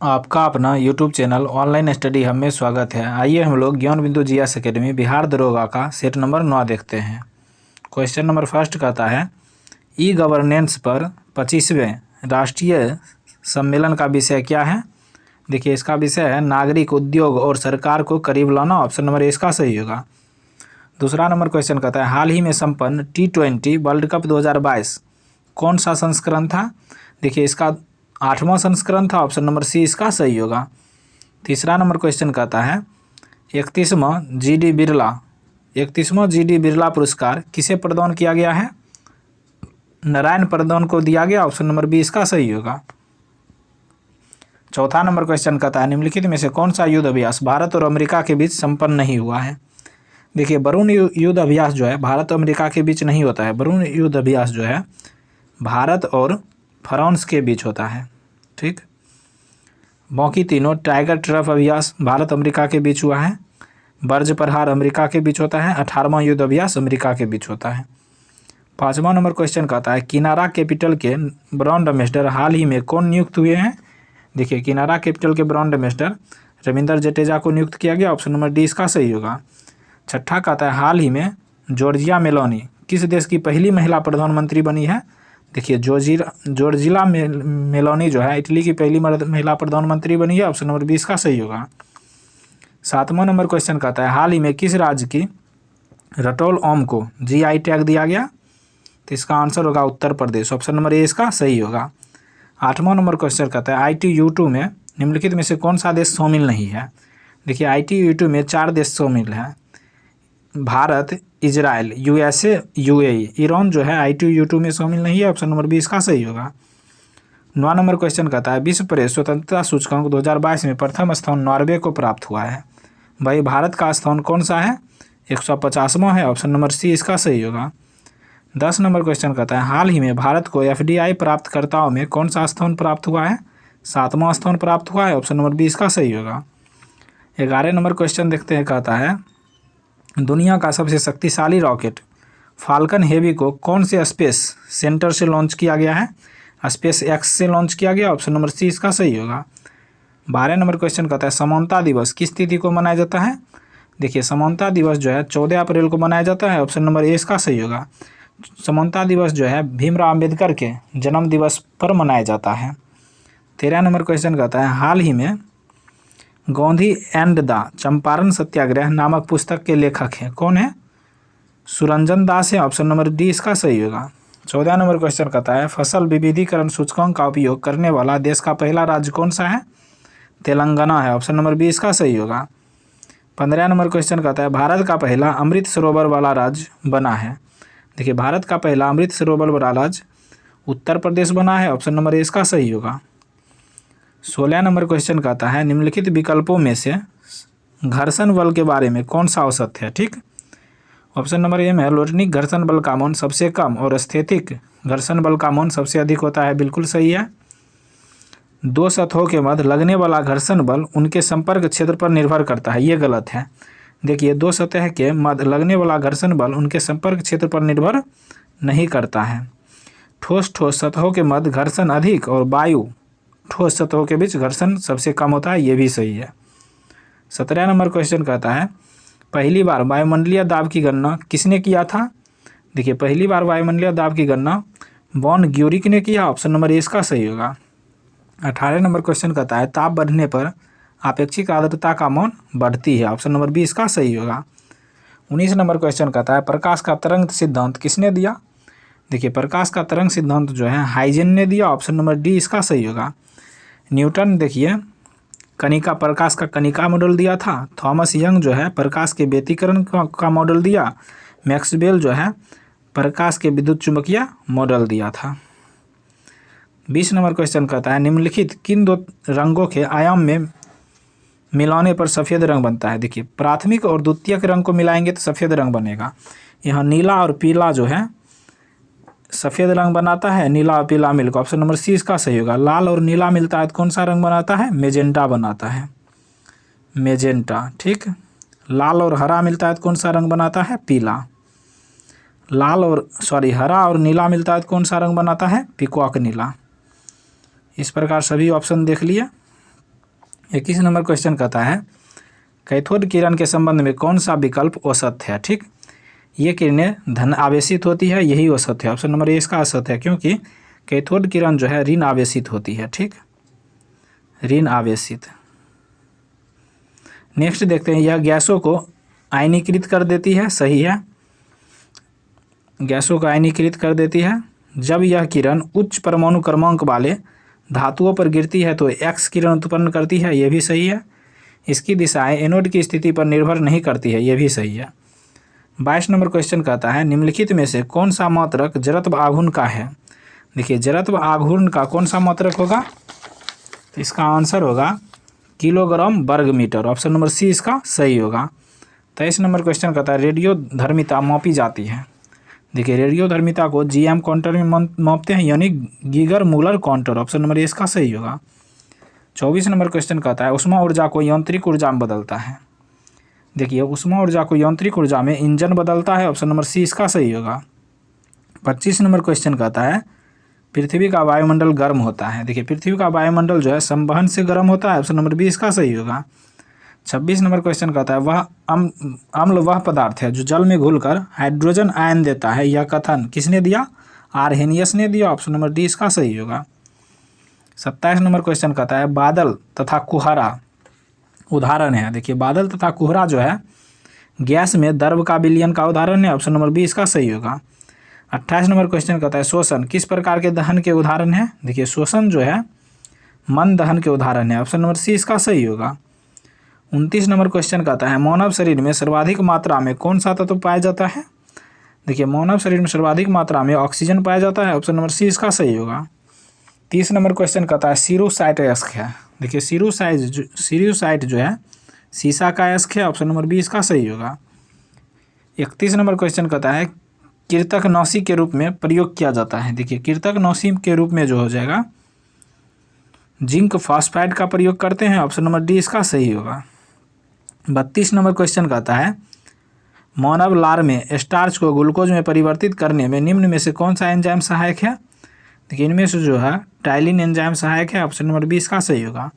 आपका अपना YouTube channel online study hub में स्वागत है। आइए हम लोग ज्ञान बिंदु जीएस एकेडमी बिहार दरोगा का सेट नंबर 9 देखते हैं। क्वेश्चन नंबर फर्स्ट कहता है ई गवर्नेंस पर 25वें राष्ट्रीय सम्मेलन का विषय क्या है। देखिए इसका विषय है नागरिक, उद्योग और सरकार को करीब लाना। ऑप्शन नंबर ए इसका सही होगा। दूसरा नंबर क्वेश्चन कहता है हाल ही में संपन्न T20 वर्ल्ड कप 2022 कौन सा संस्करण था। देखिए इसका 8वां संस्करण था। ऑप्शन नंबर सी इसका सही होगा। तीसरा नंबर क्वेश्चन कहता है 31वां जी डी बिरला पुरस्कार किसे प्रदान किया गया है। नारायण प्रदान को दिया गया। ऑप्शन नंबर बी इसका सही होगा। चौथा नंबर क्वेश्चन कहता है निम्नलिखित में से कौन सा युद्ध अभ्यास भारत और अमेरिका के बीच संपन्न नहीं हुआ है। देखिए वरुण युद्ध अभ्यास जो है भारत और अमेरिका के बीच नहीं होता है। वरुण युद्ध अभ्यास जो है भारत और फ्रांस के बीच होता है। ठीक, बाकी तीनों टाइगर ट्रफ अभ्यास भारत अमेरिका के बीच हुआ है। बर्ज प्रहार अमेरिका के बीच होता है। 18वां युद्ध अभ्यास अमेरिका के बीच होता है। 5वां नंबर क्वेश्चन कहता है किनारा कैपिटल के ब्रांड एम्बेसडर हाल ही में कौन नियुक्त हुए हैं। देखिए किनारा कैपिटल के ब्रांड एम्बेसडर रविंदर जडेजा को नियुक्त किया गया। ऑप्शन नंबर डी इसका सही होगा। छठा कहता है हाल ही में जॉर्जिया मेलोनी किस देश की पहली महिला प्रधानमंत्री बनी है। देखिए जॉर्जिया मेलोनी जो है इटली की पहली महिला प्रधानमंत्री बनी है। ऑप्शन नंबर 20 का सही होगा। 7वां नंबर क्वेश्चन कहता है हाल ही में किस राज्य की रटोल आम को GI टैग दिया गया। तो इसका आंसर होगा Uttar Pradesh. Option number A इसका सही होगा। 8वां नंबर क्वेश्चन कहता है ITU-2 में निम्नलिखित में से कौन सा देश शामिल नहीं है। देखिए ITU-2 में 4 देश शामिल हैं, Bharat, Israel, USA, UAE। Iran जो है ITU-2 में शामिल नहीं है। ऑप्शन नंबर बी इसका सही होगा। 9वां नंबर क्वेश्चन कहता है विश्व प्रेस स्वतंत्रता सूचकांक 2022 में प्रथम स्थान नॉर्वे को प्राप्त हुआ है। भाई भारत का स्थान कौन सा है। 150वां है। ऑप्शन नंबर सी इसका सही होगा। 10 नंबर क्वेश्चन कहता है हाल ही में भारत को FDI प्राप्तकर्ताओं में कौन सा स्थान प्राप्त हुआ है। 7वां स्थान प्राप्त हुआ है। ऑप्शन नंबर बी इसका सही होगा। 11 नंबर क्वेश्चन देखते हैं। कहता है दुनिया का सबसे शक्तिशाली रॉकेट फाल्कन हेवी को कौन से स्पेस सेंटर से लॉन्च किया गया है। SpaceX से लॉन्च किया गया। ऑप्शन नंबर सी इसका सही होगा। 12 नंबर क्वेश्चन कहता है समानता दिवस किस तिथि को मनाया जाता है। देखिए समानता दिवस जो है 14 अप्रैल को मनाया जाता है। ऑप्शन नंबर ए इसका सही होगा। समानता दिवस जो है भीमराव अम्बेडकर के जन्म दिवस पर मनाया जाता है। 13 नंबर क्वेश्चन कहता है हाल ही में गांधी एंड द चंपारण सत्याग्रह नामक पुस्तक के लेखक हैं कौन है। सुरंजन दास है। ऑप्शन नंबर डी इसका सही होगा। 14 नंबर क्वेश्चन कहता है फसल विविधीकरण सूचकांक का उपयोग करने वाला देश का पहला राज्य कौन सा है। तेलंगाना है। ऑप्शन नंबर बी इसका सही होगा। 15 नंबर क्वेश्चन कहता है भारत का पहला अमृत सरोवर वाला राज्य बना है। देखिए भारत का पहला अमृत सरोवर वाला राज्य उत्तर प्रदेश बना है। ऑप्शन नंबर ए इसका सही होगा। 16 नंबर क्वेश्चन कहता है निम्नलिखित विकल्पों में से घर्षण बल के बारे में कौन सा औसत है। ठीक, ऑप्शन नंबर ए में लोटनिक घर्षण बल का मान सबसे कम और स्थैतिक घर्षण बल का मान सबसे अधिक होता है। बिल्कुल सही है। 2 सतहों के मध्य लगने वाला घर्षण बल उनके संपर्क क्षेत्र पर निर्भर करता है। ये गलत है। देखिए 2 सतह के मध्य लगने वाला घर्षण बल उनके संपर्क क्षेत्र पर निर्भर नहीं करता है। ठोस सतहों के मध्य घर्षण अधिक और वायु ठोस सतहों के बीच घर्षण सबसे कम होता है। ये भी सही है। 17 नंबर क्वेश्चन कहता है पहली बार वायुमंडलीय दाब की गणना किसने किया था। देखिए पहली बार वायुमंडलीय दाब की गणना वॉन ग्यूरिक ने किया। ऑप्शन नंबर ए इसका सही होगा। 18 नंबर क्वेश्चन कहता है ताप बढ़ने पर आपेक्षिक आर्द्रता का मान बढ़ती है। ऑप्शन नंबर बी इसका सही होगा। 19 नंबर क्वेश्चन कहता है प्रकाश का तरंग सिद्धांत किसने दिया। देखिए प्रकाश का तरंग सिद्धांत जो है हाइजेन ने दिया। ऑप्शन नंबर डी इसका सही होगा। न्यूटन देखिए कणिका प्रकाश का कणिका मॉडल दिया था। थॉमस यंग जो है प्रकाश के व्यतिकरण का मॉडल दिया। मैक्सवेल जो है प्रकाश के विद्युत चुंबकीय मॉडल दिया था। 20 नंबर क्वेश्चन कहता है निम्नलिखित किन 2 रंगों के आयाम में मिलाने पर सफ़ेद रंग बनता है। देखिए प्राथमिक और द्वितीयक रंग को मिलाएंगे तो सफ़ेद रंग बनेगा। यहाँ नीला और पीला जो है सफ़ेद रंग बनाता है। नीला और पीला मिलकर ऑप्शन नंबर सी इसका सही होगा। लाल और नीला मिलता है तो कौन सा रंग बनाता है। मेजेंटा बनाता है। मेजेंटा। ठीक, लाल और हरा मिलता है तो कौन सा रंग बनाता है। पीला। हरा और नीला मिलता है तो कौन सा रंग बनाता है। पीकॉक नीला। इस प्रकार सभी ऑप्शन देख लिए। 21 नंबर क्वेश्चन कहता है कैथोड किरण के संबंध में कौन सा विकल्प औसत है। ठीक, ये किरणें धन आवेशित होती है, यही औसत है। ऑप्शन नंबर ए इसका औसत है, क्योंकि कैथोड किरण जो है ऋण आवेशित होती है। ठीक, ऋण आवेशित। नेक्स्ट देखते हैं, यह गैसों को आयनीकृत कर देती है, सही है, गैसों को आयनीकृत कर देती है। जब यह किरण उच्च परमाणु क्रमांक वाले धातुओं पर गिरती है तो एक्स किरण उत्पन्न करती है, यह भी सही है। इसकी दिशाएं एनोड की स्थिति पर निर्भर नहीं करती है, यह भी सही है। 22 नंबर क्वेश्चन कहता है निम्नलिखित में से कौन सा मात्रक जड़त्व आघूर्ण का है। देखिए जड़त्व आघूर्ण का कौन सा मात्रक होगा, तो इसका आंसर होगा किलोग्राम वर्ग मीटर। ऑप्शन नंबर सी इसका सही होगा। 23 नंबर क्वेश्चन कहता है रेडियो धर्मिता मापी जाती है। देखिए रेडियो धर्मिता को जीएम काउंटर में मापते हैं, यानी Geiger Muller counter. Option number A इसका सही होगा। 24 नंबर क्वेश्चन कहता है उष्मा ऊर्जा को यांत्रिक ऊर्जा में बदलता है। देखिए उष्मा ऊर्जा को यांत्रिक ऊर्जा में इंजन बदलता है। ऑप्शन नंबर सी इसका सही होगा। 25 नंबर क्वेश्चन कहता है पृथ्वी का वायुमंडल गर्म होता है। देखिए पृथ्वी का वायुमंडल जो है संवहन से गर्म होता है। ऑप्शन नंबर बी इसका सही होगा। 26 नंबर क्वेश्चन कहता है वह अम्ल वह पदार्थ है जो जल में घुलकर हाइड्रोजन आयन देता है। यह कथन किसने दिया, आर्हेनियस ने दिया। ऑप्शन नंबर डी इसका सही होगा। 27 नंबर क्वेश्चन कहता है बादल तथा कुहरा उदाहरण है। देखिए बादल तथा कोहरा जो है गैस में द्रव का विलयन का उदाहरण है। ऑप्शन नंबर बी इसका सही होगा। 28 नंबर क्वेश्चन कहता है शोषण किस प्रकार के दहन के उदाहरण है। देखिए शोषण जो है मंद दहन के उदाहरण है। ऑप्शन नंबर सी इसका सही होगा। 29 नंबर क्वेश्चन कहता है मानव शरीर में सर्वाधिक मात्रा में कौन सा तत्व पाया जाता है। देखिए मानव शरीर में सर्वाधिक मात्रा में ऑक्सीजन पाया जाता है। ऑप्शन नंबर सी इसका सही होगा। 30 नंबर क्वेश्चन कहता है सीरोसाइट अयस्क है। देखिए सीरोसाइट जो है सीसा का अयस्क है। ऑप्शन नंबर बी इसका सही होगा। 31 नंबर क्वेश्चन कहता है कृतकनाशी के रूप में प्रयोग किया जाता है। देखिए कृतकनाशी के रूप में जो हो जाएगा जिंक फॉस्फाइड का प्रयोग करते हैं। ऑप्शन नंबर डी इसका सही होगा। 32 नंबर क्वेश्चन कहता है मानव लार में स्टार्च को ग्लूकोज में परिवर्तित करने में निम्न में से कौन सा एंजाइम सहायक है। देखिए इनमें से जो है टाइलिन एंजाइम सहायक है। ऑप्शन नंबर बी इसका सही होगा।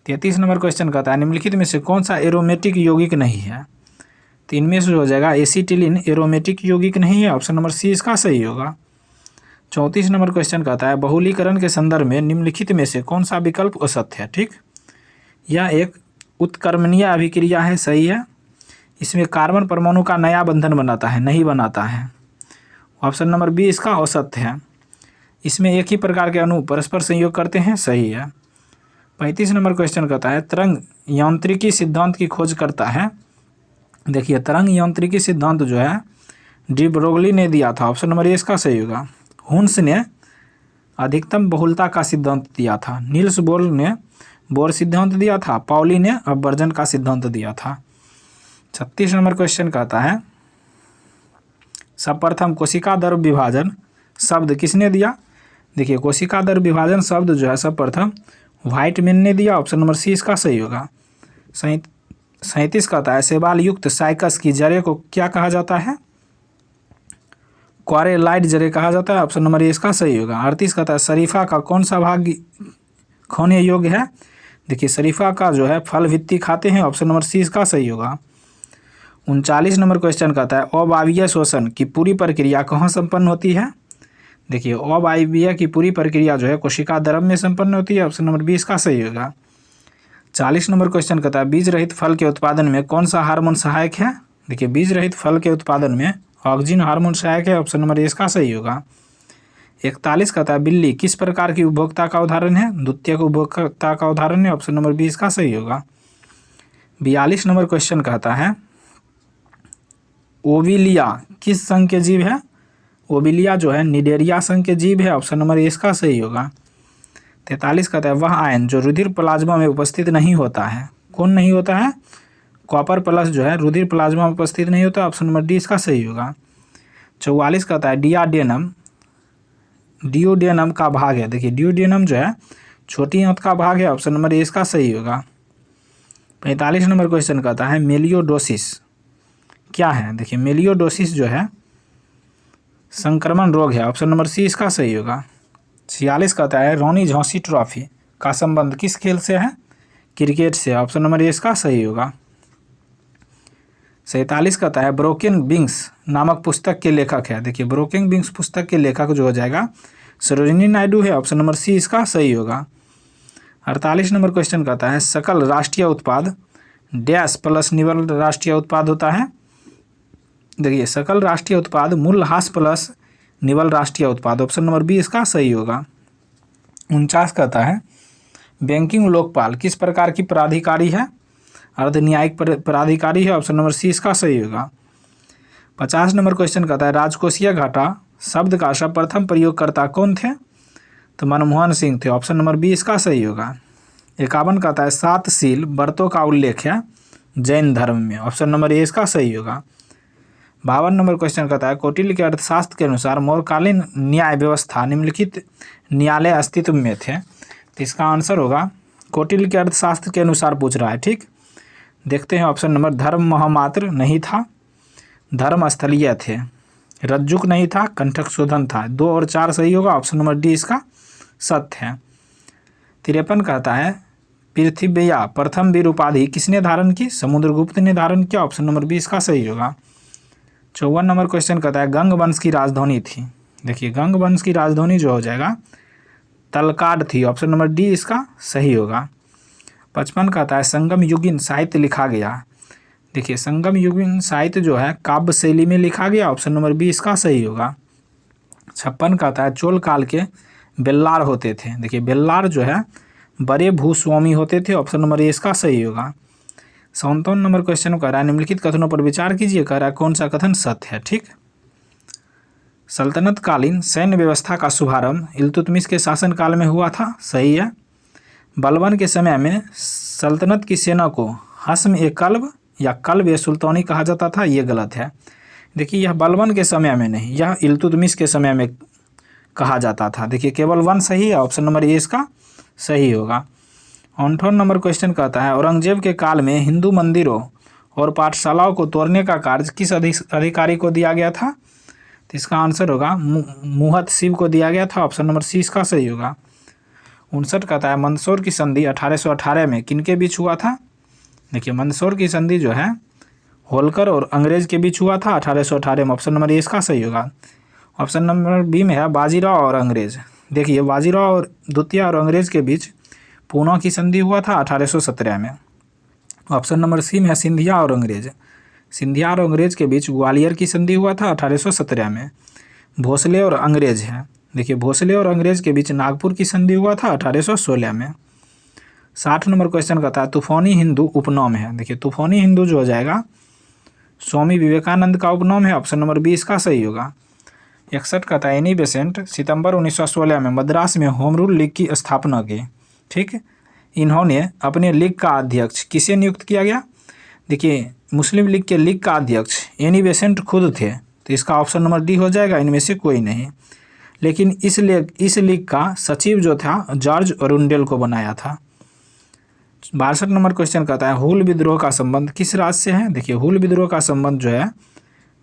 33 नंबर क्वेश्चन कहता है निम्नलिखित में से कौन सा एरोमेटिक यौगिक नहीं है। तो इनमें से हो जाएगा एसिटिलीन एरोमेटिक यौगिक नहीं है। ऑप्शन नंबर सी इसका सही होगा। 34 नंबर क्वेश्चन कहता है बहुलीकरण के संदर्भ में निम्नलिखित में से कौन सा विकल्प औसत है। ठीक, यह एक उत्क्रमणीय अभिक्रिया है, सही है। इसमें कार्बन परमाणु का नया बंधन बनाता है, नहीं बनाता है। ऑप्शन नंबर बी इसका औसत है। इसमें एक ही प्रकार के अणु परस्पर संयोग करते हैं, सही है। 35 नंबर क्वेश्चन कहता है तरंग यांत्रिकी सिद्धांत की खोज करता है। देखिए तरंग यांत्रिकी सिद्धांत जो है डी ब्रोगली ने दिया था। ऑप्शन नंबर ए इसका सही होगा। हुन्स ने अधिकतम बहुलता का सिद्धांत दिया था। नील्स बोर ने बोर सिद्धांत दिया था। पाउली ने अपवर्जन का सिद्धांत दिया था। 36 नंबर क्वेश्चन कहता है सर्वप्रथम कोशिका द्रव्य विभाजन शब्द किसने दिया। देखिए कोशिका द्रव्य विभाजन शब्द जो है सर्वप्रथम व्हाइटमैन ने दिया। ऑप्शन नंबर सी इसका सही होगा। 37 कहता है शैवाल युक्त साइकस की जड़ें को क्या कहा जाता है। क्वारेलाइट जड़ें कहा जाता है। ऑप्शन नंबर ए इसका सही होगा। 38 कहता है शरीफा का कौन सा भाग खाने योग्य है। देखिए शरीफा का जो है फल भित्ति खाते हैं। ऑप्शन नंबर सी इसका सही होगा। 39 नंबर क्वेश्चन कहता है अवायवीय शोषण की पूरी प्रक्रिया कहाँ संपन्न होती है। देखिए अवायवीय की पूरी प्रक्रिया जो है कोशिका द्रव्य में संपन्न होती है। ऑप्शन नंबर बी इसका सही होगा। 40 नंबर क्वेश्चन कहता है बीज रहित फल के उत्पादन में कौन सा हार्मोन सहायक है। देखिए बीज रहित फल के उत्पादन में ऑक्सिन हार्मोन सहायक है। ऑप्शन नंबर ए इसका सही होगा। 41 कहता है बिल्ली किस प्रकार की उपभोक्ता का उदाहरण है। द्वितीयक उपभोक्ता का उदाहरण है। ऑप्शन नंबर बी इसका सही होगा। 42 नंबर क्वेश्चन कहता है ओविलिया किस संघ के जीव है। ओविलिया जो है निडेरिया संघ के जीव है। ऑप्शन नंबर ए इसका सही होगा। 43 कहता है वह आयन जो रुधिर प्लाज्मा में उपस्थित नहीं होता है। कौन नहीं होता है, कॉपर प्लस जो है रुधिर प्लाज्मा में उपस्थित नहीं होता। ऑप्शन नंबर डी इसका सही होगा। 44 कहता है डिओडेनम का भाग है। देखिए डिओडेनम जो है छोटी आंत का भाग है। ऑप्शन नंबर ए इसका सही होगा। 45 नंबर क्वेश्चन कहता है मेलियोडोसिस क्या है। देखिए मेलियोडोसिस जो है संक्रमण रोग है। ऑप्शन नंबर सी इसका सही होगा। 46 कहता है रानी झांसी ट्रॉफी का संबंध किस खेल से है। क्रिकेट से, ऑप्शन नंबर ए इसका सही होगा। 47 कहता है ब्रोकन विंग्स नामक पुस्तक के लेखक है। देखिए ब्रोकन विंग्स पुस्तक के लेखक जो हो जाएगा सरोजिनी नायडू है, ऑप्शन नंबर सी इसका सही होगा। 48 नंबर क्वेश्चन कहता है सकल राष्ट्रीय उत्पाद डैश प्लस निवल राष्ट्रीय उत्पाद होता है। देखिए सकल राष्ट्रीय उत्पाद मूल्यह्रास प्लस निवल राष्ट्रीय उत्पाद, ऑप्शन नंबर बी इसका सही होगा। 49 कहता है बैंकिंग लोकपाल किस प्रकार की प्राधिकारी है, अर्ध न्यायिक प्राधिकारी है, ऑप्शन नंबर सी इसका सही होगा। 50 नंबर क्वेश्चन कहता है राजकोषीय घाटा शब्द का सर्वप्रथम प्रयोगकर्ता कौन थे, तो मनमोहन सिंह थे, ऑप्शन नंबर बी इसका सही होगा। 51 कहता है 7 शील व्रतों का उल्लेख है जैन धर्म में, ऑप्शन नंबर ए इसका सही होगा। 52 नंबर क्वेश्चन कहता है कौटिल्य के अर्थशास्त्र के अनुसार मौर्यकालीन न्याय व्यवस्था निम्नलिखित न्यायालय अस्तित्व में थे, तो इसका आंसर होगा कौटिल्य के अर्थशास्त्र के अनुसार पूछ रहा है। ठीक, देखते हैं ऑप्शन नंबर धर्म महामात्र नहीं था, धर्म स्थलीय थे, रज्जुक नहीं था, कंठक शोधन था, 2 और 4 सही होगा, ऑप्शन नंबर डी इसका सत्य है। 53 कहता है पृथ्वीया प्रथम वीर उपाधि किसने धारण की, समुद्रगुप्त ने धारण किया, ऑप्शन नंबर बी इसका सही होगा। 54 नंबर क्वेश्चन कहता है गंग वंश की राजधानी थी। देखिए गंग वंश की राजधानी जो हो जाएगा तलकाड थी, ऑप्शन नंबर डी इसका सही होगा। 55 कहता है संगम युगीन साहित्य लिखा गया। देखिए संगम युगीन साहित्य जो है काव्य शैली में लिखा गया, ऑप्शन नंबर बी इसका सही होगा। 56 कहता है चोल काल के बेल्लार होते थे। देखिए बेल्लार जो है बड़े भूस्वामी होते थे, ऑप्शन नंबर ए इसका सही होगा। 57 नंबर क्वेश्चन कह रहा है निम्नलिखित कथनों पर विचार कीजिए, कह रहा है कौन सा कथन सत्य है। ठीक, सल्तनत कालीन सैन्य व्यवस्था का शुभारंभ इल्तुतमिश के शासनकाल में हुआ था, सही है। बलबन के समय में सल्तनत की सेना को हस्म-ए-कल्ब या कल्ब-ए-सुल्तानी कहा जाता था, ये गलत है। देखिए यह बलबन के समय में नहीं, यह इल्तुतमिश के समय में कहा जाता था। देखिए केवल 1 सही है, ऑप्शन नंबर ए इसका सही होगा। 58 नंबर क्वेश्चन कहता है औरंगजेब के काल में हिंदू मंदिरों और पाठशालाओं को तोड़ने का कार्य किस अधिकारी को दिया गया था, तो इसका आंसर होगा मुहत शिव को दिया गया था, ऑप्शन नंबर सी इसका सही होगा। 59 कहता है मंदसौर की संधि 1818 में किनके बीच हुआ था। देखिए मंदसौर की संधि जो है होलकर और अंग्रेज के बीच हुआ था 1818 में, ऑप्शन नंबर ए इसका सही होगा। ऑप्शन नंबर बी में है बाजीराव और अंग्रेज। देखिए बाजीराव और द्वितीय और अंग्रेज के बीच पूना की संधि हुआ था 1817 में। ऑप्शन नंबर सी में है सिंधिया और अंग्रेज। सिंधिया और अंग्रेज के बीच ग्वालियर की संधि हुआ था 1817 में। भोसले और अंग्रेज है। देखिए भोसले और अंग्रेज के बीच नागपुर की संधि हुआ था 1816 में। 60 नंबर क्वेश्चन कहता है तूफानी हिंदू उपनाम है। देखिए तूफानी हिंदू जो हो जाएगा स्वामी विवेकानंद का उपनाम है, ऑप्शन नंबर बी इसका सही होगा। 61 कहता है एनी बेसेंट सितंबर 1916 में मद्रास में होम रूल लीग की स्थापना की। ठीक, इन्होंने अपने लीग का अध्यक्ष किसे नियुक्त किया गया। देखिए मुस्लिम लीग के लीग का अध्यक्ष एनी बेसेंट खुद थे, तो इसका ऑप्शन नंबर डी हो जाएगा, इनमें से कोई नहीं। लेकिन इस लीग का सचिव जो था जॉर्ज अरुंडेल को बनाया था। 62 नंबर क्वेश्चन कहता है हुल विद्रोह का संबंध किस राज्य से है। देखिए हुल विद्रोह का संबंध जो है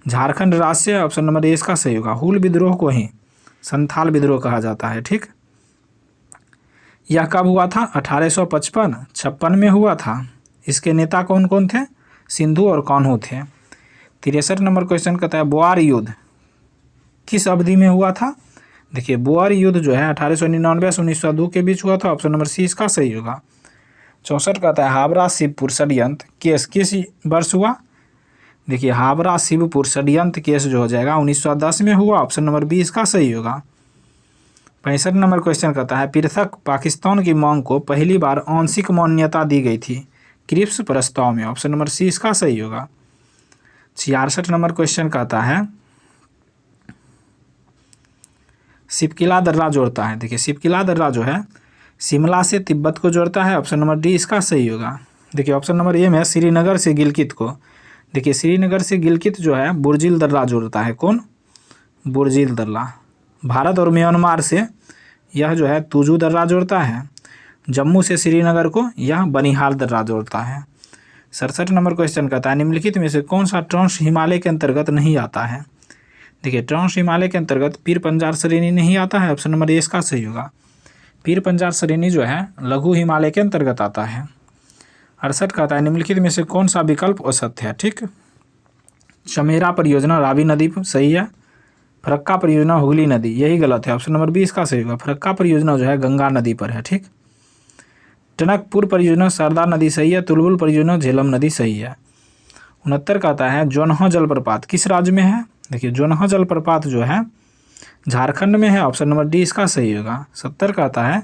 झारखंड राज्य से, ऑप्शन नंबर ए इसका सही होगा। हुल विद्रोह को ही संथाल विद्रोह कहा जाता है। ठीक, यह कब हुआ था 1855 में हुआ था। इसके नेता कौन कौन थे, सिंधु और कान्हू थे। 63 नंबर क्वेश्चन कहता है बोआर युद्ध किस अवधि में हुआ था। देखिए बोआर युद्ध जो है 1899 से 1902 के बीच हुआ था, ऑप्शन नंबर सी इसका सही होगा। 64 कहता है हावड़ा शिवपुर षड्यंत्र केस किस वर्ष हुआ। देखिए हावड़ा शिवपुर षड्यंत्र केस जो हो जाएगा 1910 में हुआ, ऑप्शन नंबर बी इसका सही होगा। 65 नंबर क्वेश्चन कहता है पृथक पाकिस्तान की मांग को पहली बार आंशिक मान्यता दी गई थी क्रिप्स प्रस्ताव में, ऑप्शन नंबर सी इसका सही होगा। 66 नंबर क्वेश्चन कहता है सिपकिला दर्रा जोड़ता है। देखिए सिपकिला दर्रा जो है शिमला से तिब्बत को जोड़ता है, ऑप्शन नंबर डी इसका सही होगा। देखिए ऑप्शन नंबर ए में श्रीनगर से गिलगित को। देखिए श्रीनगर से गिलगित जो है बुर्जिल दर्रा जोड़ता है, कौन, बुर्जिल दर्रा। भारत और म्यांमार से यह जो है तुजू दर्रा जोड़ता है। जम्मू से श्रीनगर को यह बनिहाल दर्रा जोड़ता है। 67 नंबर क्वेश्चन कहता है निम्नलिखित में से कौन सा ट्रांस हिमालय के अंतर्गत नहीं आता है। देखिए ट्रांस हिमालय के अंतर्गत पीर पंजार श्रेणी नहीं आता है, ऑप्शन नंबर ए इसका सही होगा। पीर पंजार श्रेणी जो है लघु हिमालय के अंतर्गत आता है। 68 कहता है निम्नलिखित में से कौन सा विकल्प असत्य है। ठीक, चमेरा परियोजना रावी नदी पर सही है, फरक्का परियोजना हुगली नदी, यही गलत है, ऑप्शन नंबर 20 का सही होगा। फरक्का परियोजना जो है गंगा नदी पर है। ठीक, टनकपुर परियोजना सरदार नदी सही है, तुलबुल परियोजना झेलम नदी सही है। 69 कहता है जोनहा जलप्रपात किस राज्य में है। देखिए जोनहा जलप्रपात जो है झारखंड में है, ऑप्शन नंबर डी इसका सही होगा। 70 कहता है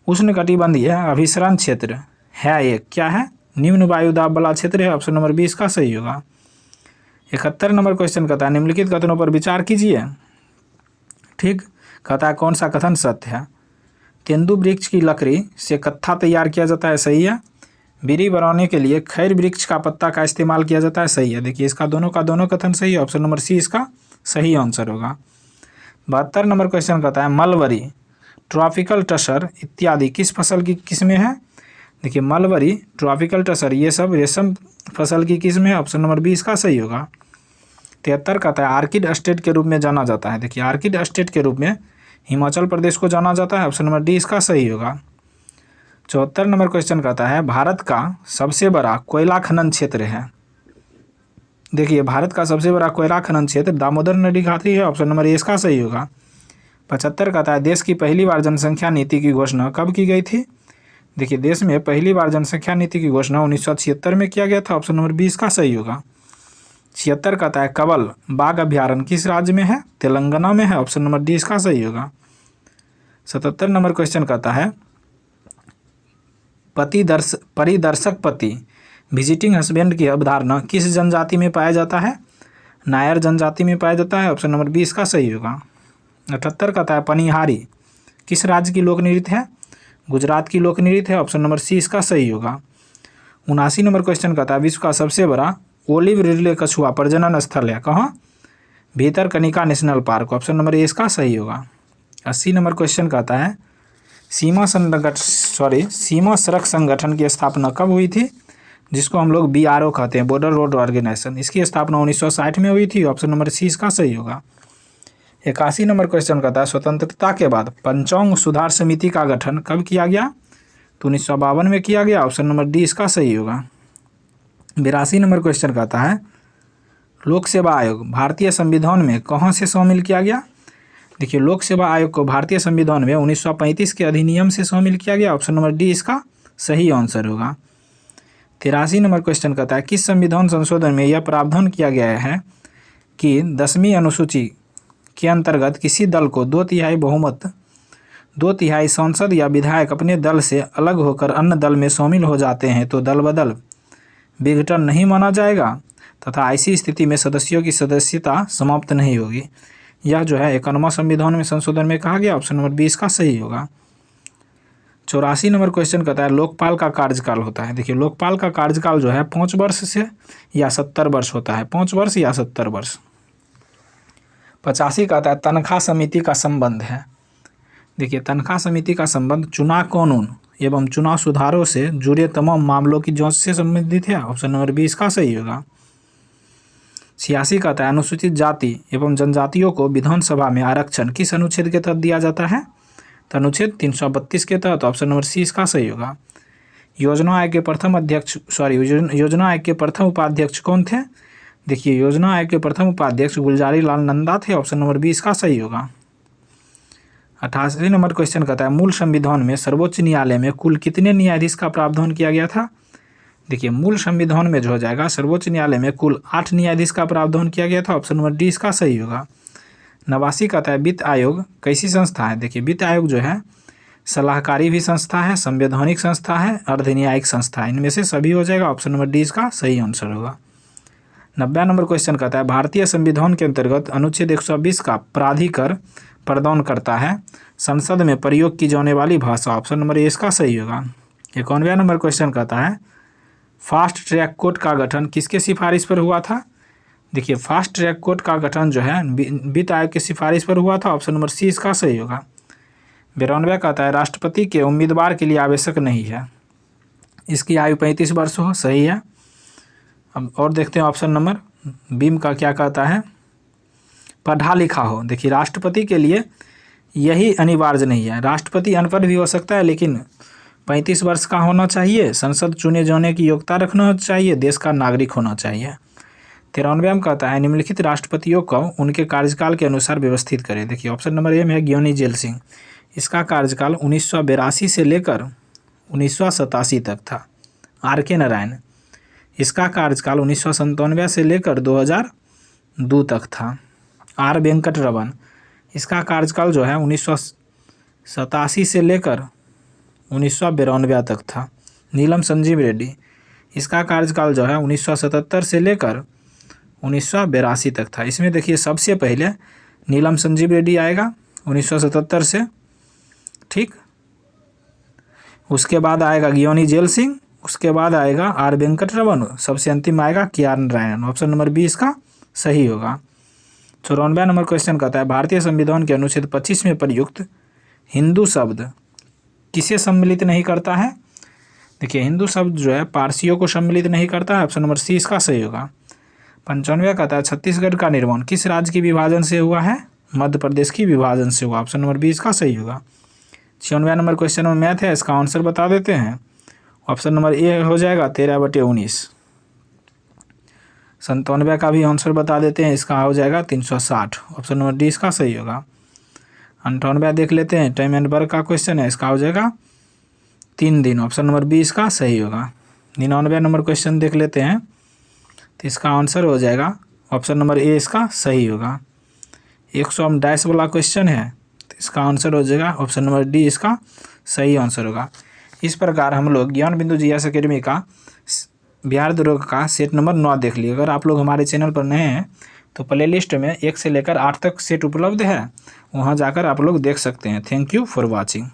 उष्णकटिबंधीय अभिसरण क्षेत्र है ये क्या है, निम्न वायु दाब वाला क्षेत्र है, ऑप्शन नंबर 20 का सही होगा। 71 नंबर क्वेश्चन कहता है निम्नलिखित कथनों पर विचार कीजिए। ठीक, कहता है कौन सा कथन सत्य है। तेंदु वृक्ष की लकड़ी से कत्था तैयार किया जाता है, सही है। बीड़ी बनाने के लिए खैर वृक्ष का पत्ता का इस्तेमाल किया जाता है, सही है। देखिए इसका दोनों का दोनों कथन सही है, ऑप्शन नंबर सी इसका सही आंसर होगा। 72 नंबर क्वेश्चन कहता है मलबरी, ट्रॉपिकल टसर इत्यादि किस फसल की किस्में है। देखिए मलबरी, ट्रॉपिकल टसर ये सब रेशम फसल की किस्म है, ऑप्शन नंबर 20 का सही होगा। 73 कहता है आर्किड स्टेट के रूप में जाना जाता है। देखिए आर्किड स्टेट के रूप में हिमाचल प्रदेश को जाना जाता है, ऑप्शन नंबर डी इसका सही होगा। 74 नंबर क्वेश्चन कहता है भारत का सबसे बड़ा कोयला खनन क्षेत्र है। देखिए भारत का सबसे बड़ा कोयला खनन क्षेत्र दामोदर नदी घाटी है, ऑप्शन नंबर ए इसका सही होगा। 75 कहता है देश की पहली बार जनसंख्या नीति की घोषणा कब की गई थी। देखिए देश में पहली बार जनसंख्या नीति की घोषणा 1976 में किया गया था, ऑप्शन नंबर 20 का सही होगा। 76 कहता है कबल बाघ अभ्यारण्य किस राज्य में है, तेलंगाना में है, ऑप्शन नंबर डी इसका सही होगा। 77 नंबर क्वेश्चन कहता है परिदर्शक पति विजिटिंग हस्बैंड की अवधारणा किस जनजाति में पाया जाता है। नायर जनजाति में पाया जाता है, ऑप्शन नंबर 20 का सही होगा। 78 कहता है पनिहारी किस राज्य की लोक नृत्य है। गुजरात की लोक नृत्य है, ऑप्शन नंबर सी इसका सही होगा। 79 नंबर क्वेश्चन कहता है विश्व का सबसे बड़ा ओलिव रिडले कछुआ प्रजनन स्थल है कहाँ। Bhitarkanika national park, option number A इसका सही होगा। 80 नंबर क्वेश्चन कहता है सीमा सड़क संगठन की स्थापना कब हुई थी, जिसको हम लोग BRO कहते हैं, बॉर्डर रोड ऑर्गेनाइजेशन। इसकी स्थापना 1960 में हुई थी, ऑप्शन नंबर सी इसका सही होगा। 81 नंबर क्वेश्चन कहता है स्वतंत्रता के बाद पंचांग सुधार समिति का गठन कब किया गया, तो 1952 में किया गया, ऑप्शन नंबर डी इसका सही होगा। 82 नंबर क्वेश्चन कहता है लोक सेवा आयोग भारतीय संविधान में कहाँ से शामिल किया गया। देखिए लोक सेवा आयोग को भारतीय संविधान में 1935 के अधिनियम से शामिल किया गया, ऑप्शन नंबर डी इसका सही आंसर होगा। 83 नंबर क्वेश्चन कहता है किस संविधान संशोधन में यह प्रावधान किया गया है कि 10वीं अनुसूची के अंतर्गत किसी दल को 2/3 बहुमत 2/3 सांसद या विधायक अपने दल से अलग होकर अन्य दल में शामिल हो जाते हैं तो दल बदल विघटन नहीं माना जाएगा तथा ऐसी स्थिति में सदस्यों की सदस्यता समाप्त नहीं होगी। यह जो है 51वां संविधान में संशोधन में कहा गया, ऑप्शन नंबर 20 का सही होगा। 84 नंबर क्वेश्चन कहता है लोकपाल का कार्यकाल होता है। देखिए लोकपाल का कार्यकाल जो है 5 वर्ष से या 70 वर्ष होता है, 5 वर्ष या 70 वर्ष। 85 कहता है तनख्वाह समिति का संबंध है। देखिए तनख्वाह समिति का संबंध चुनाव कानून एवं चुनाव सुधारों से जुड़े तमाम मामलों की जांच से संबंधित है, ऑप्शन नंबर 20 का सही होगा। 86 कहता है अनुसूचित जाति एवं जनजातियों को विधानसभा में आरक्षण किस अनुच्छेद के तहत दिया जाता है, तो अनुच्छेद 332 के तहत, ऑप्शन नंबर सी इसका सही होगा। योजना आयोग के प्रथम उपाध्यक्ष कौन थे। देखिए योजना आयोग के प्रथम उपाध्यक्ष गुलजारी लाल नंदा थे, ऑप्शन नंबर 20 का सही होगा। 88 नंबर क्वेश्चन कहता है मूल संविधान में सर्वोच्च न्यायालय में कुल कितने न्यायाधीश का प्रावधान किया गया था। देखिए मूल संविधान में जो हो जाएगा सर्वोच्च न्यायालय में कुल 8 न्यायाधीश का प्रावधान किया गया था, ऑप्शन नंबर डी इसका सही होगा। 89 कहता है वित्त आयोग कैसी संस्था है। देखिए वित्त आयोग जो है सलाहकारी भी संस्था है, संवैधानिक संस्था है, अर्धन्यायिक संस्था है, इनमें से सभी हो जाएगा, ऑप्शन नंबर डी इसका सही आंसर होगा। 90 नंबर क्वेश्चन कहता है भारतीय संविधान के अंतर्गत अनुच्छेद 120 का प्राधिकार प्रदान करता है संसद में प्रयोग की जाने वाली भाषा, ऑप्शन नंबर ए इसका सही होगा। 91 नंबर क्वेश्चन कहता है फास्ट ट्रैक कोर्ट का गठन किसके सिफारिश पर हुआ था। देखिए फास्ट ट्रैक कोर्ट का गठन जो है वित्त आयोग की सिफारिश पर हुआ था, ऑप्शन नंबर सी इसका सही होगा। 92 कहता है राष्ट्रपति के उम्मीदवार के लिए आवश्यक नहीं है, इसकी आयु 35 वर्ष हो, सही है। अब और देखते हैं ऑप्शन नंबर बीम का क्या कहता है पढ़ा लिखा हो। देखिए राष्ट्रपति के लिए यही अनिवार्य नहीं है, राष्ट्रपति अनपढ़ भी हो सकता है लेकिन 35 वर्ष का होना चाहिए, संसद चुने जाने की योग्यता रखना चाहिए, देश का नागरिक होना चाहिए। 93 में कहता है निम्नलिखित राष्ट्रपतियों को उनके कार्यकाल के अनुसार व्यवस्थित करें। देखिए ऑप्शन नंबर ए में है ज्ञानी जेल सिंह, इसका कार्यकाल 1982 से लेकर 1987 तक था। आर के नारायण, इसका कार्यकाल 1997 से लेकर 2002 तक था। आर वेंकट रमन, इसका कार्यकाल जो है 1987 से लेकर 1992 तक था। नीलम संजीव रेड्डी, इसका कार्यकाल जो है 1977 से लेकर 1982 तक था। इसमें देखिए सबसे पहले नीलम संजीव रेड्डी आएगा 1977 से, ठीक। उसके बाद आएगा ज्ञानी जेल सिंह, उसके बाद आएगा आर वेंकट रमन, सबसे अंतिम आएगा K R Narayan. Option number B इसका सही होगा। 94 नंबर क्वेश्चन कहता है भारतीय संविधान के अनुच्छेद 25 में प्रयुक्त हिंदू शब्द किसे सम्मिलित नहीं करता है। देखिए हिंदू शब्द जो है पारसियों को सम्मिलित नहीं करता है। ऑप्शन नंबर सी इसका सही होगा। 95 कहता है छत्तीसगढ़ का निर्माण किस राज्य के विभाजन से हुआ है। मध्य प्रदेश की विभाजन से हुआ। ऑप्शन नंबर बी इसका सही होगा। 96 नंबर क्वेश्चन में मैथ है, इसका आंसर बता देते हैं। ऑप्शन नंबर ए हो जाएगा 13/19। 97 का भी आंसर बता देते हैं, इसका हो जाएगा 360। ऑप्शन नंबर डी इसका सही होगा। 98 देख लेते हैं, टाइम एंड वर्क का क्वेश्चन है, इसका हो जाएगा 3 दिन। ऑप्शन नंबर बी इसका सही होगा। 99 नंबर क्वेश्चन देख लेते हैं, तो इसका आंसर हो जाएगा ऑप्शन नंबर ए इसका सही होगा। 100 डैश वाला क्वेश्चन है, तो इसका आंसर हो जाएगा ऑप्शन नंबर डी इसका सही आंसर होगा। इस प्रकार हम लोग ज्ञान बिंदु जीएस एकेडमी का बिहार दुर्ग का सेट नंबर 9 देख लिए। अगर आप लोग हमारे चैनल पर नए हैं तो प्ले लिस्ट में 1 से लेकर 8 तक सेट उपलब्ध है, वहाँ जाकर आप लोग देख सकते हैं। Thank you for watching.